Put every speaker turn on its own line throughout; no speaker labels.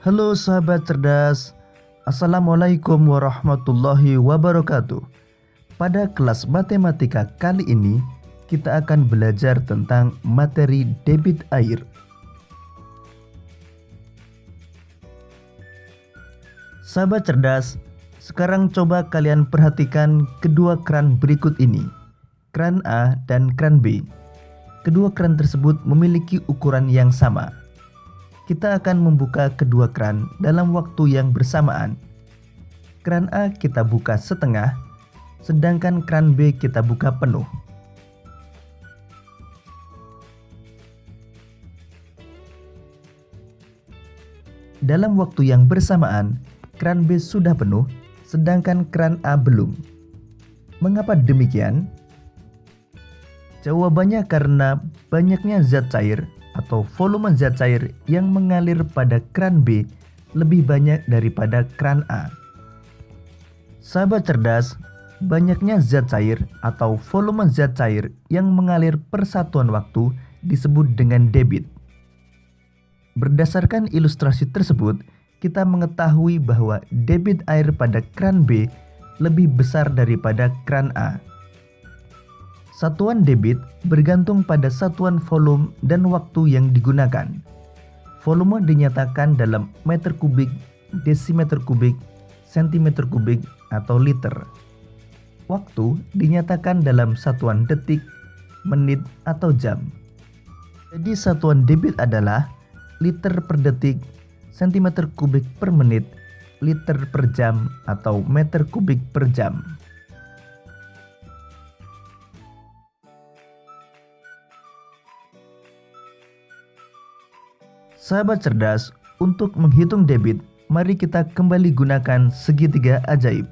Halo sahabat cerdas, Assalamualaikum warahmatullahi wabarakatuh. Pada kelas matematika kali ini, kita akan belajar tentang materi debit air. Sahabat cerdas, sekarang coba kalian perhatikan kedua keran berikut ini, keran A dan keran B. Kedua keran tersebut memiliki ukuran yang sama. Kita akan membuka kedua keran dalam waktu yang bersamaan. Keran A kita buka setengah, sedangkan keran B kita buka penuh. Dalam waktu yang bersamaan, keran B sudah penuh, sedangkan keran A belum. Mengapa demikian? Jawabannya karena banyaknya zat cair atau volume zat cair yang mengalir pada keran B lebih banyak daripada keran A. Sahabat cerdas, banyaknya zat cair atau volume zat cair yang mengalir per satuan waktu disebut dengan debit. Berdasarkan ilustrasi tersebut, kita mengetahui bahwa debit air pada keran B lebih besar daripada keran A. Satuan debit bergantung pada satuan volume dan waktu yang digunakan. Volume dinyatakan dalam meter kubik, desimeter kubik, sentimeter kubik, atau liter. Waktu dinyatakan dalam satuan detik, menit, atau jam. Jadi satuan debit adalah liter per detik, sentimeter kubik per menit, liter per jam, atau meter kubik per jam. Sahabat cerdas, untuk menghitung debit, mari kita kembali gunakan segitiga ajaib.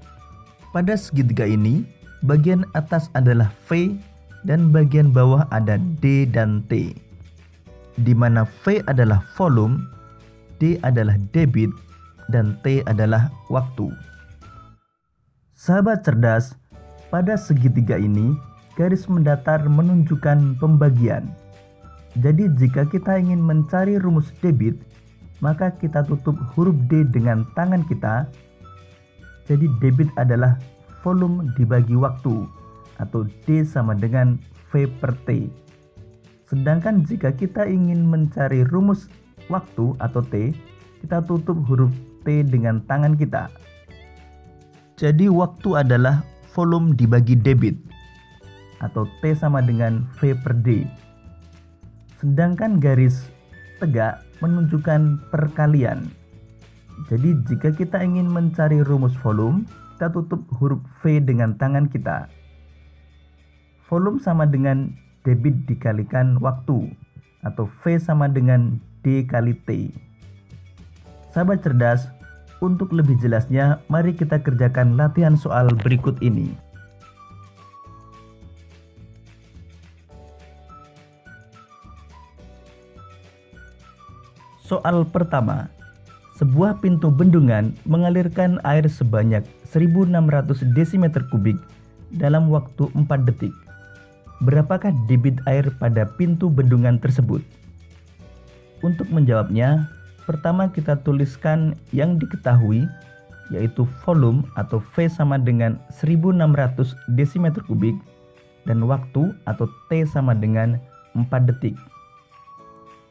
Pada segitiga ini, bagian atas adalah V dan bagian bawah ada D dan T. Di mana V adalah volume, D adalah debit, dan T adalah waktu. Sahabat cerdas, pada segitiga ini, garis mendatar menunjukkan pembagian. Jadi jika kita ingin mencari rumus debit, maka kita tutup huruf D dengan tangan kita. Jadi debit adalah volume dibagi waktu, atau D sama dengan V per T. Sedangkan jika kita ingin mencari rumus waktu atau T, kita tutup huruf T dengan tangan kita. Jadi waktu adalah volume dibagi debit, atau T sama dengan V per D. Sedangkan garis tegak menunjukkan perkalian. Jadi jika kita ingin mencari rumus volume, kita tutup huruf V dengan tangan kita. Volume sama dengan debit dikalikan waktu, atau V sama dengan D kali T. Sahabat cerdas, untuk lebih jelasnya, mari kita kerjakan latihan soal berikut ini. Soal pertama, sebuah pintu bendungan mengalirkan air sebanyak 1600 desimeter kubik dalam waktu 4 detik. Berapakah debit air pada pintu bendungan tersebut? Untuk menjawabnya, pertama kita tuliskan yang diketahui, yaitu volume atau V sama dengan 1600 desimeter kubik dan waktu atau T sama dengan 4 detik.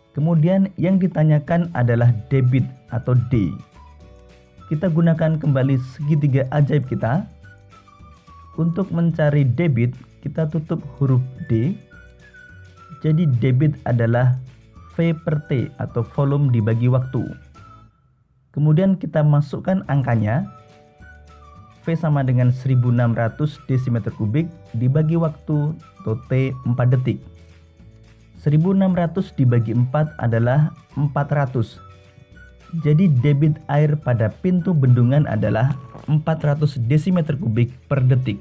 Kemudian yang ditanyakan adalah debit atau D. Kita gunakan kembali segitiga ajaib kita. Untuk mencari debit, kita tutup huruf D. Jadi debit adalah V per T atau volume dibagi waktu. Kemudian kita masukkan angkanya. V sama dengan 1600 desimeter kubik dibagi waktu atau T 4 detik. 1600 dibagi 4 adalah 400. Jadi debit air pada pintu bendungan adalah 400 desimeter kubik per detik.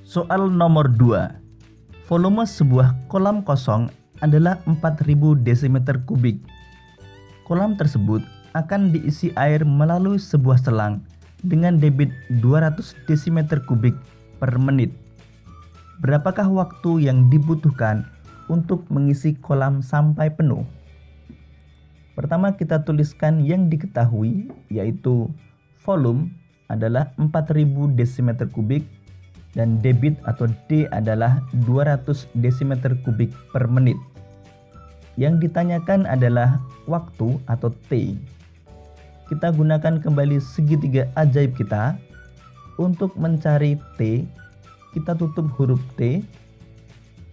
Soal nomor 2. Volume sebuah kolam kosong adalah 4000 desimeter kubik. Kolam tersebut akan diisi air melalui sebuah selang dengan debit 200 desimeter kubik per menit. Berapakah waktu yang dibutuhkan untuk mengisi kolam sampai penuh. Pertama kita tuliskan yang diketahui, yaitu volume adalah 4000 desimeter kubik dan debit atau D adalah 200 desimeter kubik per menit. Yang ditanyakan adalah waktu atau T. Kita gunakan kembali segitiga ajaib kita. Untuk mencari T, kita tutup huruf T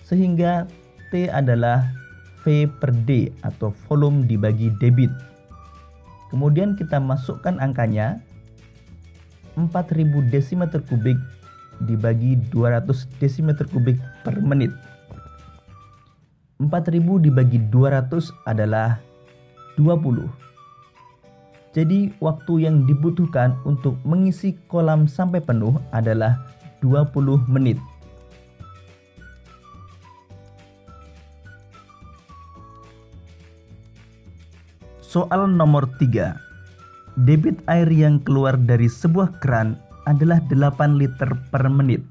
sehingga T adalah V per D atau volume dibagi debit. Kemudian kita masukkan angkanya, 4000 desimeter kubik dibagi 200 desimeter kubik per menit. 4000 dibagi 200 adalah 20. Jadi waktu yang dibutuhkan untuk mengisi kolam sampai penuh adalah 20 menit. Soal nomor 3. Debit air yang keluar dari sebuah keran adalah 8 liter per menit.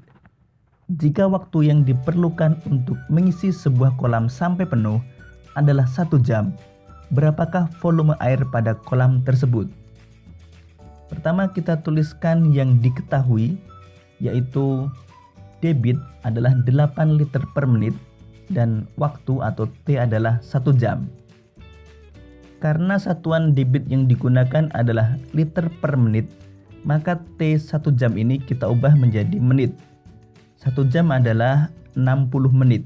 Jika waktu yang diperlukan untuk mengisi sebuah kolam sampai penuh adalah 1 jam, berapakah volume air pada kolam tersebut? Pertama kita tuliskan yang diketahui, yaitu debit adalah 8 liter per menit dan waktu atau T adalah 1 jam. Karena satuan debit yang digunakan adalah liter per menit, maka T 1 jam ini kita ubah menjadi menit. 1 jam adalah 60 menit.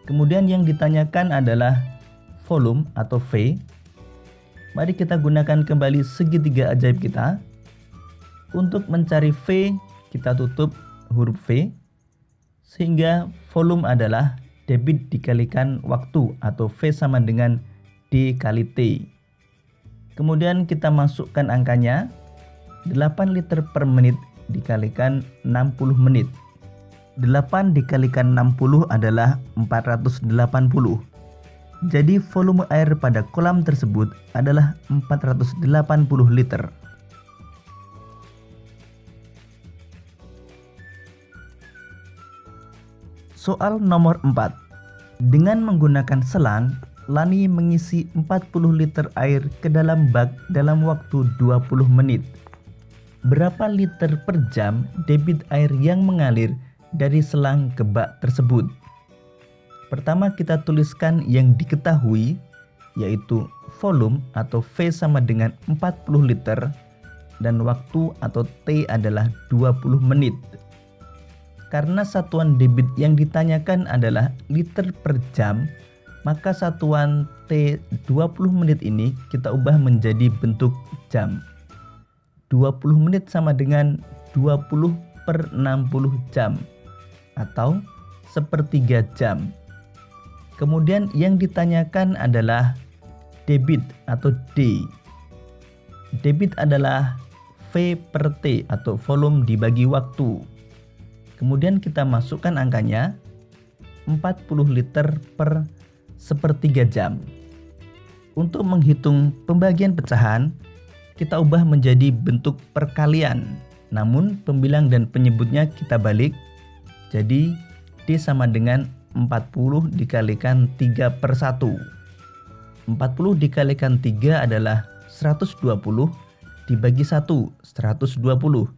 Kemudian yang ditanyakan adalah volume atau V. Mari kita gunakan kembali segitiga ajaib kita. Untuk mencari V, kita tutup huruf V, sehingga volume adalah debit dikalikan waktu atau V sama dengan D kali T. Kemudian kita masukkan angkanya, 8 liter per menit dikalikan 60 menit. 8 dikalikan 60 adalah 480. Jadi volume air pada kolam tersebut adalah 480 liter. Soal nomor 4. Dengan menggunakan selang, Lani mengisi 40 liter air ke dalam bak dalam waktu 20 menit. Berapa liter per jam debit air yang mengalir dari selang ke bak tersebut? Pertama kita tuliskan yang diketahui, yaitu volume atau V sama dengan 40 liter dan waktu atau T adalah 20 menit. Karena satuan debit yang ditanyakan adalah liter per jam, maka satuan T 20 menit ini kita ubah menjadi bentuk jam. 20 menit sama dengan 20 per 60 jam atau 1/3 jam. Kemudian yang ditanyakan adalah debit atau D. Debit adalah V per T atau volume dibagi waktu. Kemudian kita masukkan angkanya, 40 liter per 1/3 jam. Untuk menghitung pembagian pecahan, kita ubah menjadi bentuk perkalian. Namun pembilang dan penyebutnya kita balik. Jadi D sama dengan 40 dikalikan 3/1. 40 dikalikan 3 adalah 120 dibagi 1, 120.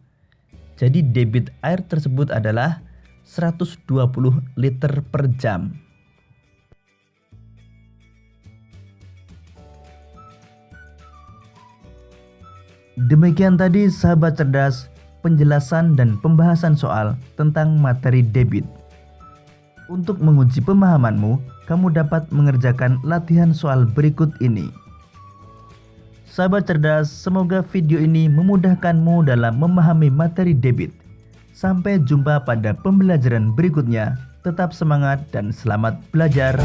Jadi debit air tersebut adalah 120 liter per jam. Demikian tadi sahabat cerdas penjelasan dan pembahasan soal tentang materi debit. Untuk menguji pemahamanmu, kamu dapat mengerjakan latihan soal berikut ini. Sahabat cerdas, semoga video ini memudahkanmu dalam memahami materi debit. Sampai jumpa pada pembelajaran berikutnya. Tetap semangat dan selamat belajar.